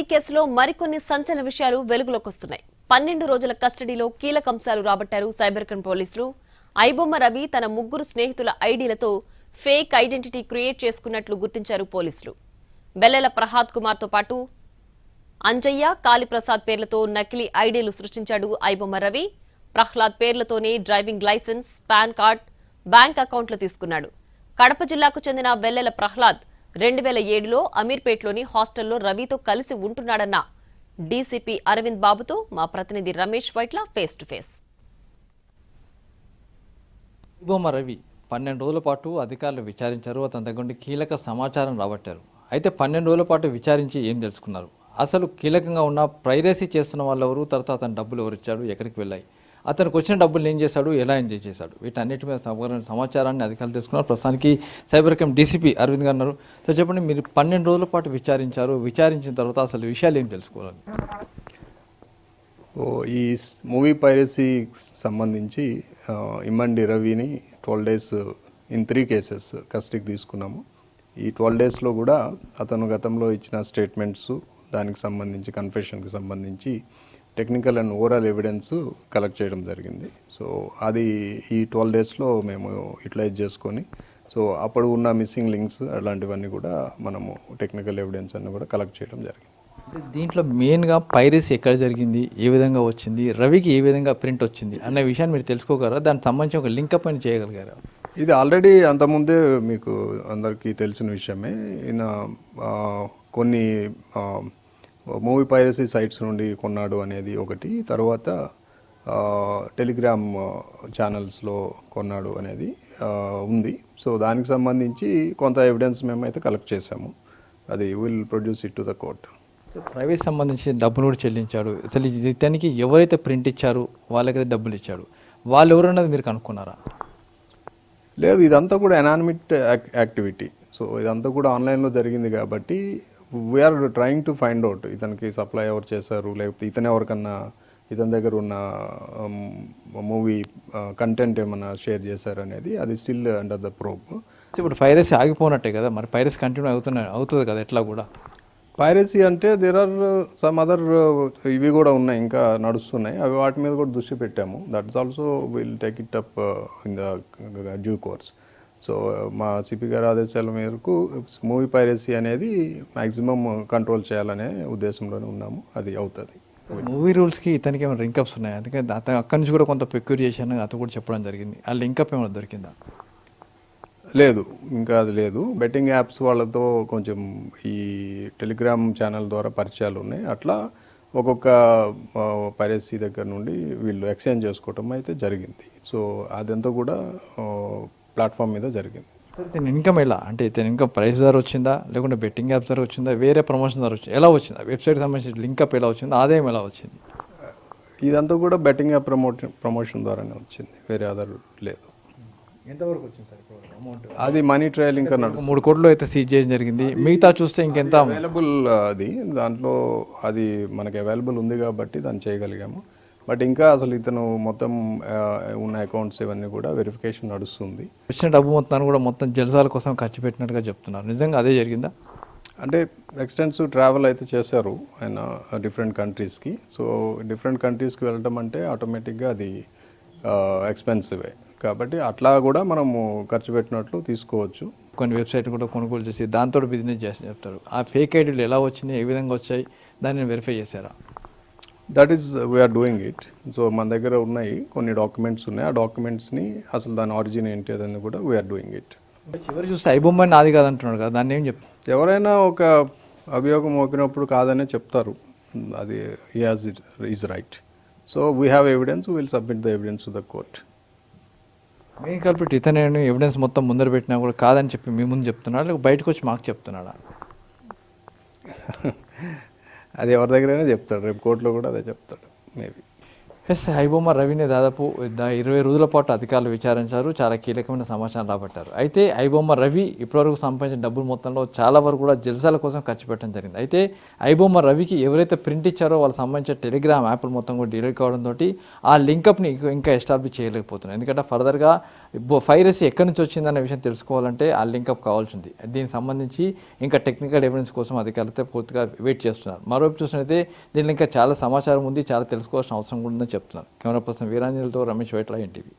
ఈ కేసులో మరికొన్ని సంచలన విషయాలు వెలుగులోకి వస్తున్నాయి. 12 రోజుల కస్టడీలో కీలక అంశాలు రాబట్టారు సైబర్ క్రైమ్ పోలీసులు. ఐబొమ్మ రవి తన ముగ్గురు స్నేహితుల ఐడీలతో ఫేక్ ఐడెంటిటీ క్రియేట్ చేసుకున్నట్లు గుర్తించారు పోలీసులు. బెల్లెల ప్రహాద్ కుమార్ తో పాటు అంజయ్య, కాళీప్రసాద్ పేర్లతో నకిలీ ఐడీలు సృష్టించాడు ఐబొమ్మ రవి. ప్రహ్లాద్ పేర్లతోనే driving licence, PAN card, bank అకౌంట్లు తీసుకున్నాడు. కడప జిల్లాకు చెందిన బెల్లెల ప్రహ్లాద్ 2007లో అమీర్పేట్లోని హాస్టల్లో రవితో కలిసి ఉంటున్నాడన్న డీసీపీ అరవింద్ బాబుతో మా ప్రతినిధి Ramesh Vaitla face to face. IBomma Ravi 12 రోజుల పాటు అధికారులు విచారించారు. అతని దగ్గర నుండి కీలక సమాచారం రాబట్టారు. అయితే 12 రోజుల పాటు విచారించి ఏం తెలుసుకున్నారు, అసలు కీలకంగా ఉన్న ప్రైరసీ చేస్తున్న వాళ్ళు ఎవరు, తర్వాత అతను డబ్బులు ఎవరు ఇచ్చాడు, ఎక్కడికి వెళ్ళాయి, అతనికి వచ్చిన డబ్బులు ఏం చేశాడు, ఎలా ఎంజాయ్ చేశాడు, వీటన్నిటి మీద సమాచారాన్ని అధికారులు తీసుకున్నారు. ప్రస్తుతానికి సైబర్ క్రైమ్ డీసీపీ అరవింద్ గారు ఉన్నారు. సో చెప్పండి, మీరు 12 రోజుల పాటు విచారించారు, విచారించిన తర్వాత అసలు విషయాలు ఏం తెలుసుకోవాలి? ఈ మూవీ పైరసీ సంబంధించి ఇమ్మండి రవిని 12 డేస్ ఇన్ 3 కేసెస్ కస్టడీకి తీసుకున్నాము. ఈ 12 డేస్లో కూడా అతను గతంలో ఇచ్చిన స్టేట్మెంట్స్, దానికి సంబంధించి కన్ఫెషన్కి సంబంధించి technical and overall evidence collect చేయడం జరిగింది. సో అది ఈ 12 డేస్లో మేము యూటిలైజ్ చేసుకొని, సో అప్పుడు ఉన్న మిస్సింగ్ లింక్స్ అలాంటివన్నీ కూడా మనము టెక్నికల్ ఎవిడెన్స్ అన్ని కూడా కలెక్ట్ చేయడం జరిగింది. దీంట్లో మెయిన్గా పైరసీ ఎక్కడ జరిగింది, ఏ విధంగా వచ్చింది, రవికి ఏ విధంగా ప్రింట్ వచ్చింది అన్న విషయాన్ని మీరు తెలుసుకోగలరా? దానికి సంబంధించి ఒక లింకప్ అని చేయగలిగారా? ఇది ఆల్రెడీ అంతకుముందే మీకు అందరికీ తెలిసిన విషయమే. ఈయన కొన్ని మూవీ పైరసీ సైట్స్ నుండి కొన్నాడు అనేది ఒకటి, తర్వాత టెలిగ్రామ్ ఛానల్స్లో కొన్నాడు అనేది ఉంది. సో దానికి సంబంధించి కొంత ఎవిడెన్స్ మేమైతే కలెక్ట్ చేశాము. అది will produce it to the court. Private సంబంధించి డబ్బును కూడా చెల్లించాడు. అసలు ఇతనికి ఎవరైతే ప్రింట్ ఇచ్చారు, వాళ్ళకైతే డబ్బులు ఇచ్చాడు, వాళ్ళు ఎవరన్నది మీరు కనుక్కున్నారా? లేదు, ఇదంతా కూడా ఎనానిమిట్ యాక్టివిటీ. సో ఇదంతా కూడా ఆన్లైన్లో జరిగింది కాబట్టి we are trying to find out ఇతనికి సప్లై ఎవరు చేశారు, లేకపోతే ఇతను ఎవరికన్నా ఇతని దగ్గర ఉన్న మూవీ కంటెంట్ ఏమన్నా షేర్ చేశారు అనేది, అది స్టిల్ అండర్ ద ప్రోబ్. ఇప్పుడు పైరసీ ఆగిపోనట్టే కదా, మరి పైరసీ కంటిన్యూ అవుతుంది కదా ఎట్లా కూడా? పైరసీ అంటే దేర్ ఆర్ సమ్ అదర్ ఇవి కూడా ఉన్నాయి, ఇంకా నడుస్తున్నాయి. అవి వాటి మీద కూడా దృష్టి పెట్టాము. That's also will take it up in the due course. So మా సిపి గారి ఆదేశాల మేరకు మూవీ పైరసీ అనేది మ్యాక్సిమం కంట్రోల్ చేయాలనే ఉద్దేశంలోనే ఉన్నాము. అది అవుతుంది. మూవీ రూల్స్కి ఇతనికి ఏమైనా లింకప్స్ ఉన్నాయి? అందుకని అక్కడి నుంచి కూడా కొంత పెక్యూర్ చేశాను అతను కూడా చెప్పడం జరిగింది. ఆ లింకప్ ఏమైనా దొరికిందా? లేదు, ఇంకా అది లేదు. బెట్టింగ్ యాప్స్ వాళ్ళతో కొంచెం ఈ టెలిగ్రామ్ ఛానల్ ద్వారా పరిచయాలు ఉన్నాయి. అట్లా ఒక్కొక్క పైరసీ దగ్గర నుండి వీళ్ళు ఎక్స్చేంజ్ చేసుకోవటం అయితే జరిగింది. సో అదంతా కూడా ప్లాట్ఫామ్ మీద జరిగింది. ఇతని ఇన్కమ్ ఎలా, అంటే ఇతని ఇన్కమ్ ప్రైస్ ద్వారా వచ్చిందా, లేకుంటే బెట్టింగ్ యాప్స్ ద్వారా వచ్చిందా, వేరే ప్రమోషన్ ద్వారా వచ్చిందా, ఎలా వచ్చిందా, వెబ్సైట్కి సంబంధించి లింకప్ ఎలా వచ్చింది, ఆదాయం ఎలా వచ్చింది? ఇదంతా కూడా బెట్టింగ్ యాప్ ప్రమోషన్ ద్వారానే వచ్చింది, వేరే ఆధార్ లేదు. ఎంతవరకు వచ్చింది సార్ అమౌంట్? అది మనీ ట్రయల్ ఇంకా 3 కోట్లు అయితే సీజ్ చేయడం జరిగింది. మిగతా చూస్తే ఇంకెంత అవైలబుల్, అది దాంట్లో అది మనకి అవైలబుల్ ఉంది కాబట్టి దాన్ని చేయగలిగాము. బట్ ఇంకా అసలు ఇతను మొత్తం ఉన్న అకౌంట్స్ ఇవన్నీ కూడా వెరిఫికేషన్ నడుస్తుంది. వచ్చిన డబ్బు మొత్తాన్ని కూడా మొత్తం జలసాల కోసం ఖర్చు పెట్టినట్టుగా చెప్తున్నారు. నిజంగా అదే జరిగిందా? అంటే ఎక్స్టెన్సివ్ ట్రావెల్ అయితే చేశారు ఆయన డిఫరెంట్ కంట్రీస్కి. సో డిఫరెంట్ కంట్రీస్కి వెళ్ళడం అంటే ఆటోమేటిక్గా అది ఎక్స్పెన్సివే కాబట్టి అట్లా కూడా మనము ఖర్చు పెట్టినట్లు తీసుకోవచ్చు. కొన్ని వెబ్సైట్ కూడా కొనుగోలు చేసి దాంతో బిజినెస్ చేసి చెప్తారు. ఆ ఫేక్ ఐడీలు ఎలా వచ్చినాయి, ఏ విధంగా వచ్చాయి, దాన్ని వెరిఫై చేశారా? That is we are doing it. So మన దగ్గర ఉన్నాయి కొన్ని డాక్యుమెంట్స్ ఉన్నాయి. ఆ డాక్యుమెంట్స్ని అసలు దాని ఆరిజిన్ ఏంటి అదని కూడా వీఆర్ డూయింగ్ ఇట్. చివరి చూస్తే ఐబొమ్మ నాది కాదంటున్నాడు కదా, దాన్ని ఏం చెప్తారు? ఎవరైనా ఒక అభియోగం మోపినప్పుడు కాదనే చెప్తారు. అది is right. So we have evidence, will submit the evidence to the court. Main కల్పిట్ ఇతనే ఎవిడెన్స్ మొత్తం ముందర పెట్టినా కూడా కాదని చెప్పి మీ ముందు చెప్తున్నాడా, లేక బయటకు వచ్చి మాకు చెప్తున్నాడా? అది ఎవరి దగ్గరైనా చెప్తాడు, రేపు కోర్టులో కూడా అదే చెప్తాడు మేబీ. ఎస్ ఐబొమ్మ రవిని దాదాపు 20 రోజుల పాటు అధికారులు విచారించారు. చాలా కీలకమైన సమాచారం రాబట్టారు. అయితే ఐబొమ్మ రవి ఇప్పటివరకు సంపాదించిన డబ్బుల మొత్తంలో చాలా వరకు కూడా జల్సాల కోసం ఖర్చు పెట్టడం జరిగింది. అయితే ఐబొమ్మ రవికి ఎవరైతే ప్రింట్ ఇచ్చారో వాళ్ళకి సంబంధించిన టెలిగ్రామ్ యాప్లు మొత్తం కూడా డిలీట్ కావడంతో ఆ లింకప్ని ఇంకా ఎస్టాబ్లిష్ చేయలేకపోతున్నారు. ఎందుకంటే ఫర్దర్గా పైరసీ ఎక్కడి నుంచి వచ్చిందనే విషయం తెలుసుకోవాలంటే ఆ లింకప్ కావాల్సింది. దీనికి సంబంధించి ఇంకా టెక్నికల్ ఎవిడెన్స్ కోసం అధికారులతో పూర్తిగా వెయిట్ చేస్తున్నారు. మరోవైపు చూసినట్లయితే దీనిలో ఇంకా చాలా సమాచారం ఉంది, చాలా తెలుసుకోవాల్సిన అవసరం కూడా ఉందని చెప్తున్నారు. కెమెరా పర్సన్ వీరాంజలితో రమేష్ వైట్ల, ఎన్టీవీ.